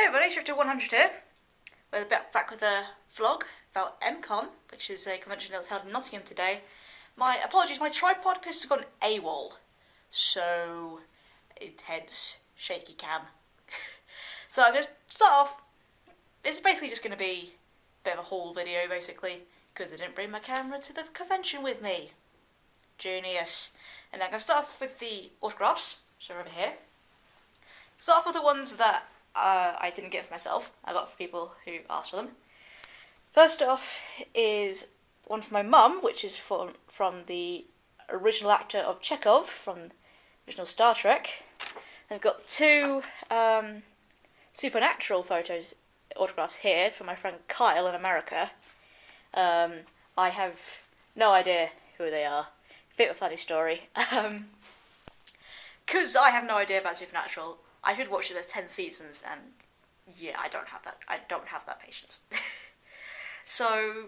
everybody, Shifter 100 here. We're back with a vlog about EmCon, which is a convention that was held in Nottingham today. My apologies, my tripod appears to have gone AWOL, so hence shaky cam. So I'm going to start off. It's basically just going to be a bit of a haul video, basically, because I didn't bring my camera to the convention with me. Genius. And I'm going to start off with the autographs, so over here. Start off with the ones that I didn't get for myself. I got for people who asked for them. First off is one for my mum, which is from the original actor of Chekhov from the original Star Trek. I've got two supernatural autographs here from my friend Kyle in America. I have no idea who they are. Bit of a funny story. Because I have no idea about supernatural. I should watch it as 10 seasons, and yeah, I don't have that patience. So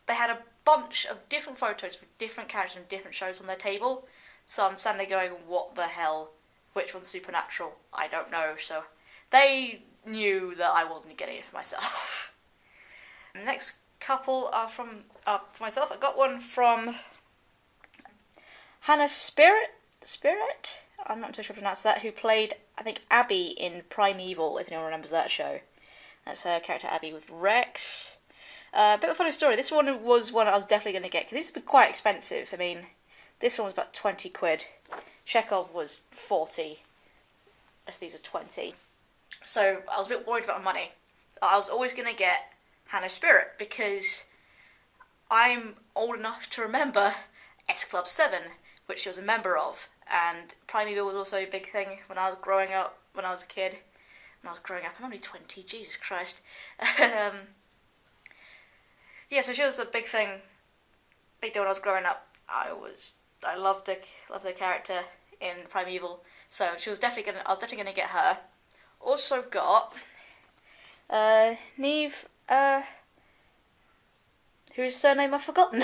they had a bunch of different photos for different characters and different shows on their table. So I'm standing there going, what the hell? Which one's supernatural? I don't know. So they knew that I wasn't getting it for myself. The next couple are for myself. I got one from Hannah Spirit? I'm not too sure to pronounce that, who played, I think, Abby in Primeval, if anyone remembers that show. That's her character, Abby, with Rex. Bit of a funny story. This one was one I was definitely going to get, because these have been quite expensive. I mean, this one was about 20 quid. Chekhov was 40. As these are 20. So I was a bit worried about my money. I was always going to get Hannah Spirit, because I'm old enough to remember S Club 7, which she was a member of. And Primeval was also a big thing when I was growing up, when I was a kid. When I was growing up, I'm only 20, Jesus Christ. Yeah, so she was a big thing, big deal when I was growing up. I loved the character in Primeval, so I was definitely gonna get her. Also got Neve, whose surname I've forgotten.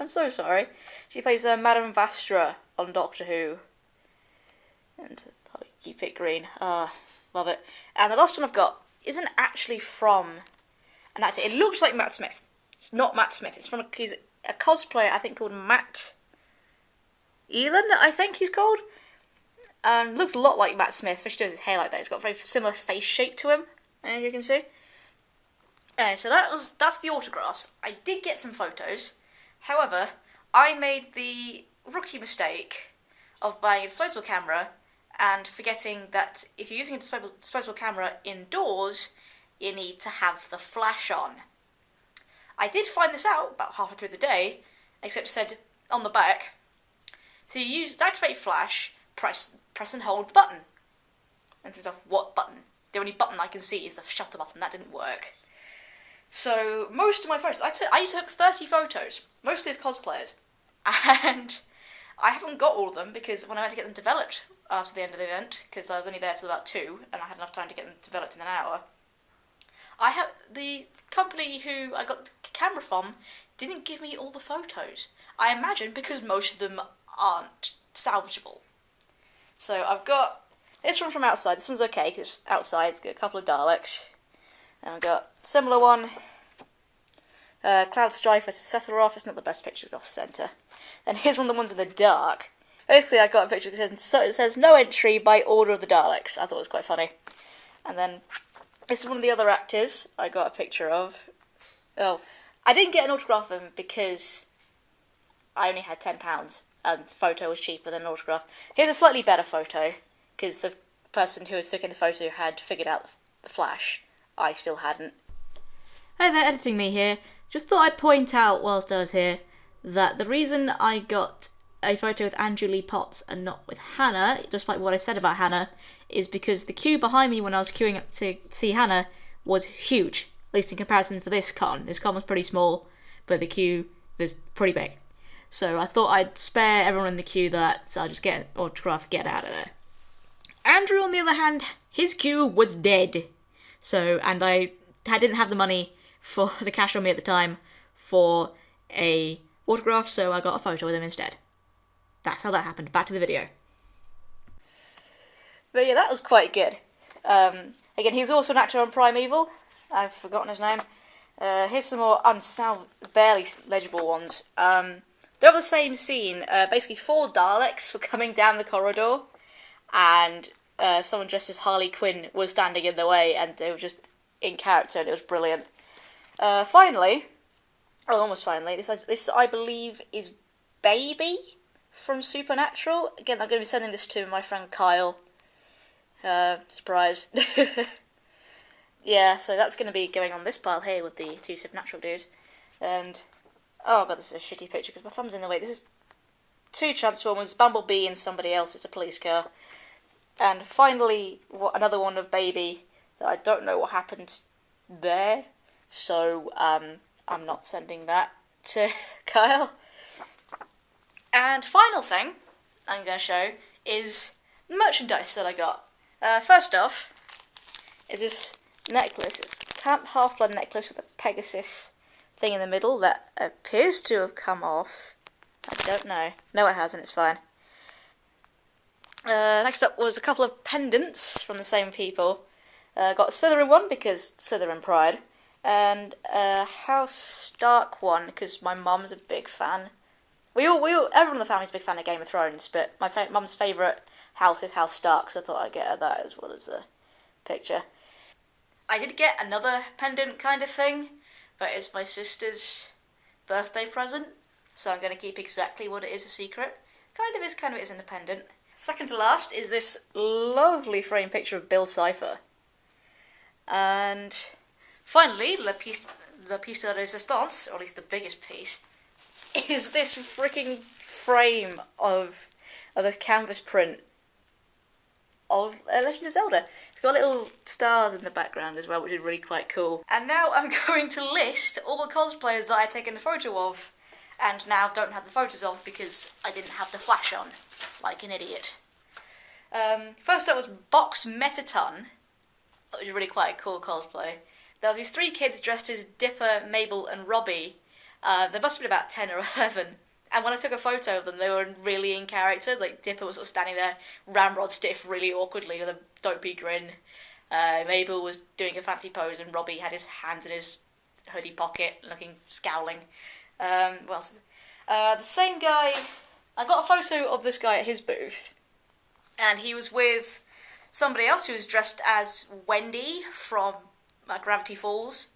I'm so sorry. She plays Madame Vastra on Doctor Who. And I'll keep it green. Love it. And the last one I've got isn't actually from an actor. It looks like Matt Smith. It's not Matt Smith. He's a cosplayer, I think, called Matt Elan, I think he's called. And looks a lot like Matt Smith, especially does his hair like that. He's got a very similar face shape to him, as you can see. So that's the autographs. I did get some photos. However, I made the rookie mistake of buying a disposable camera and forgetting that if you're using a disposable camera indoors, you need to have the flash on. I did find this out about halfway through the day, except it said on the back, to activate flash, press and hold the button. And things like, what button? The only button I can see is the shutter button. That didn't work. So most of my photos, I took 30 photos, mostly of cosplayers, and I haven't got all of them because when I went to get them developed after the end of the event, because I was only there till about 2 and I had enough time to get them developed in an hour, the company who I got the camera from didn't give me all the photos. I imagine because most of them aren't salvageable. So I've got this one from outside. This one's okay because outside it's got a couple of Daleks. And I've got a similar one, Cloud Strife vs Sephiroth. It's not the best pictures off centre. And here's one of the ones in the dark. Basically, I got a picture that says no entry by order of the Daleks. I thought it was quite funny. And then this is one of the other actors I got a picture of. Oh, I didn't get an autograph of him because I only had £10 and the photo was cheaper than an autograph. Here's a slightly better photo because the person who was taking the photo had figured out the flash. I still hadn't. Hi there, editing me here. Just thought I'd point out whilst I was here that the reason I got a photo with Andrew Lee Potts and not with Hannah, just like what I said about Hannah, is because the queue behind me when I was queuing up to see Hannah was huge, at least in comparison for this con. This con was pretty small, but the queue was pretty big. So I thought I'd spare everyone in the queue that, so I'll just get an autograph, get out of there. Andrew, on the other hand, his queue was dead. So, and I didn't have the money for the cash on me at the time for a autograph, so I got a photo with him instead. That's how that happened. Back to the video. But yeah, that was quite good. Again, he's also an actor on Primeval. I've forgotten his name. Here's some more barely legible ones. They're of the same scene. Basically, 4 Daleks were coming down the corridor, and someone dressed as Harley Quinn was standing in the way, and they were just in character, and it was brilliant. Finally, almost finally, this I believe is Baby from Supernatural. Again, I'm going to be sending this to my friend Kyle. Surprise. Yeah, so that's going to be going on this pile here with the 2 Supernatural dudes. And, oh god, this is a shitty picture because my thumb's in the way. This is 2 Transformers, Bumblebee and somebody else. It's a police car. And finally, another one of Baby that I don't know what happened there. So, I'm not sending that to Kyle. And final thing I'm going to show is the merchandise that I got. First off is this necklace. It's a Camp Half-Blood necklace with a Pegasus thing in the middle that appears to have come off. I don't know. No, it hasn't. It's fine. Next up was a couple of pendants from the same people. Got a Slytherin one because Slytherin pride, and a House Stark one because my mum's a big fan. Everyone in the family's a big fan of Game of Thrones, but my mum's favourite house is House Stark, so I thought I'd get her that as well as the picture. I did get another pendant kind of thing, but it's my sister's birthday present, so I'm going to keep exactly what it is a secret. Kind of is independent. Second to last is this lovely framed picture of Bill Cipher. And finally, the piece de resistance, or at least the biggest piece, is this freaking frame of the canvas print of Legend of Zelda. It's got little stars in the background as well, which is really quite cool. And now I'm going to list all the cosplayers that I've taken a photo of, and now don't have the photos of because I didn't have the flash on, like an idiot. First up was Box Metaton, which is really quite a cool cosplay. There were these 3 kids dressed as Dipper, Mabel and Robbie. They must have been about 10 or 11. And when I took a photo of them, they were really in character. Like, Dipper was sort of standing there, ramrod stiff, really awkwardly, with a dopey grin. Mabel was doing a fancy pose, and Robbie had his hands in his hoodie pocket, looking scowling. What else? The same guy... I got a photo of this guy at his booth, and he was with somebody else who was dressed as Wendy from Gravity Falls.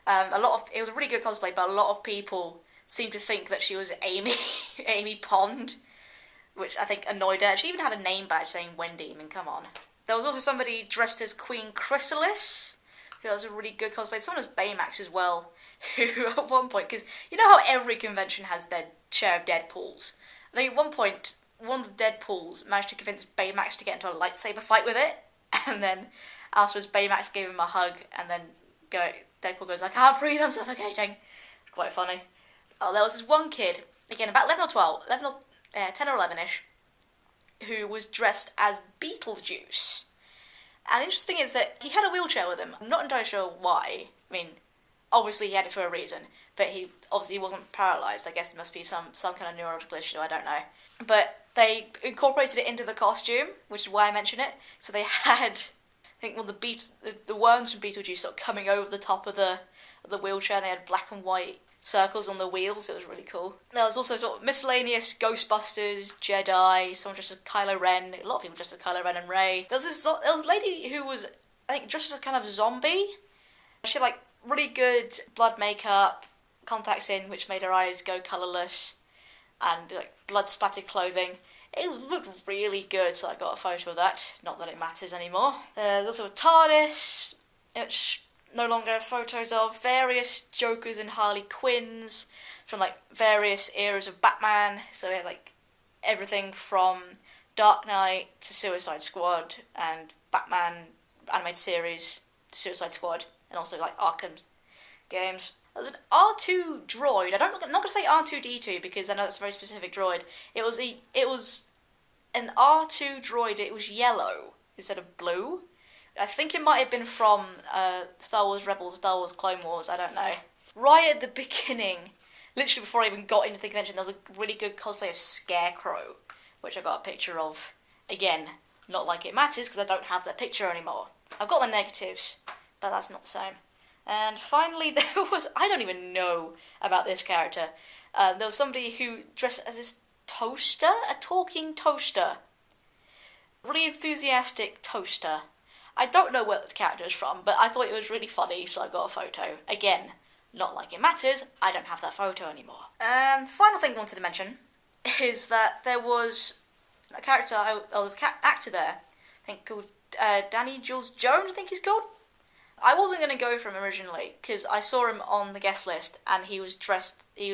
It was a really good cosplay, but a lot of people seemed to think that she was Amy Pond, which I think annoyed her. She even had a name badge saying Wendy. I mean, come on. There was also somebody dressed as Queen Chrysalis, who was a really good cosplay. Someone as Baymax as well, who at one point, because you know how every convention has their share of Deadpools. I think at one point, one of the Deadpools managed to convince Baymax to get into a lightsaber fight with it, and then afterwards Baymax gave him a hug, and then Deadpool goes, "I can't breathe, I'm suffocating." It's quite funny. Oh, there was this one kid, again about 11 or 12, 10 or 11ish, who was dressed as Beetlejuice. And the interesting is that he had a wheelchair with him. I'm not entirely sure why. I mean, obviously he had it for a reason, but he wasn't paralysed. I guess there must be some kind of neurological issue, I don't know. But they incorporated it into the costume, which is why I mention it. So they had, I think, the worms from Beetlejuice sort of coming over the top of the wheelchair, and they had black and white circles on the wheels. It was really cool. There was also sort of miscellaneous Ghostbusters, Jedi, someone dressed as Kylo Ren, a lot of people dressed as Kylo Ren and Rey. There was a lady who was, I think, dressed as a kind of zombie. She had like really good blood makeup, contacts in which made her eyes go colourless, and like blood splattered clothing. It looked really good, so I got a photo of that. Not that it matters anymore. There's also a TARDIS, which no longer have photos of. Various Jokers and Harley Quinns from like various eras of Batman. So we had like everything from Dark Knight to Suicide Squad, and Batman animated series to Suicide Squad, and also like Arkham games. There's an R2 droid. I'm not going to say R2D2 because I know that's a very specific droid. It was an R2 droid. It was yellow instead of blue. I think it might have been from Star Wars Rebels, Star Wars Clone Wars, I don't know. Right at the beginning, literally before I even got into the convention, there was a really good cosplay of Scarecrow, which I got a picture of. Again, not like it matters because I don't have that picture anymore. I've got the negatives, but that's not the same. And finally, there was, I don't even know about this character. There was somebody who dressed as this toaster, a talking toaster. Really enthusiastic toaster. I don't know where this character is from, but I thought it was really funny, so I got a photo. Again, not like it matters, I don't have that photo anymore. And the final thing I wanted to mention is that there was a character, there's an actor there, I think called Danny Jules Jones, I think he's called. I wasn't going to go for him originally, because I saw him on the guest list, and he was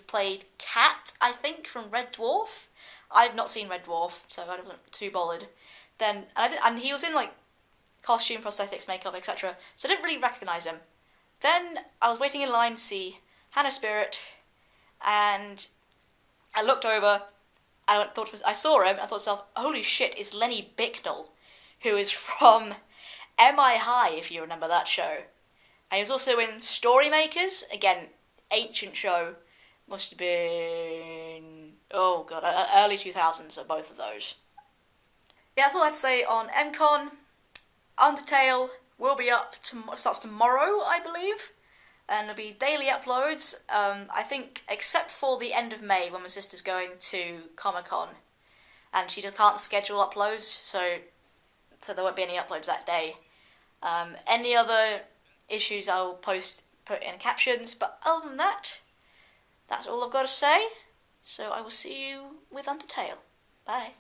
played Cat, I think, from Red Dwarf. I've not seen Red Dwarf, so I wasn't too bothered. And he was in, like, costume, prosthetics, makeup, etc., so I didn't really recognise him. Then I was waiting in line to see Hannah Spirit, and I looked over, and I saw him, and I thought to myself, holy shit, it's Lenny Bicknell, who is from MI High, if you remember that show. And he was also in Storymakers, again, ancient show, must have been, oh god, early 2000s are both of those. Yeah, that's all I had to say on EmCon. Undertale will be up, starts tomorrow, I believe, and it'll be daily uploads, I think, except for the end of May, when my sister's going to Comic-Con, and she just can't schedule uploads, so there won't be any uploads that day. Any other issues I'll put in captions, but other than that, that's all I've got to say, so I will see you with Undertale. Bye.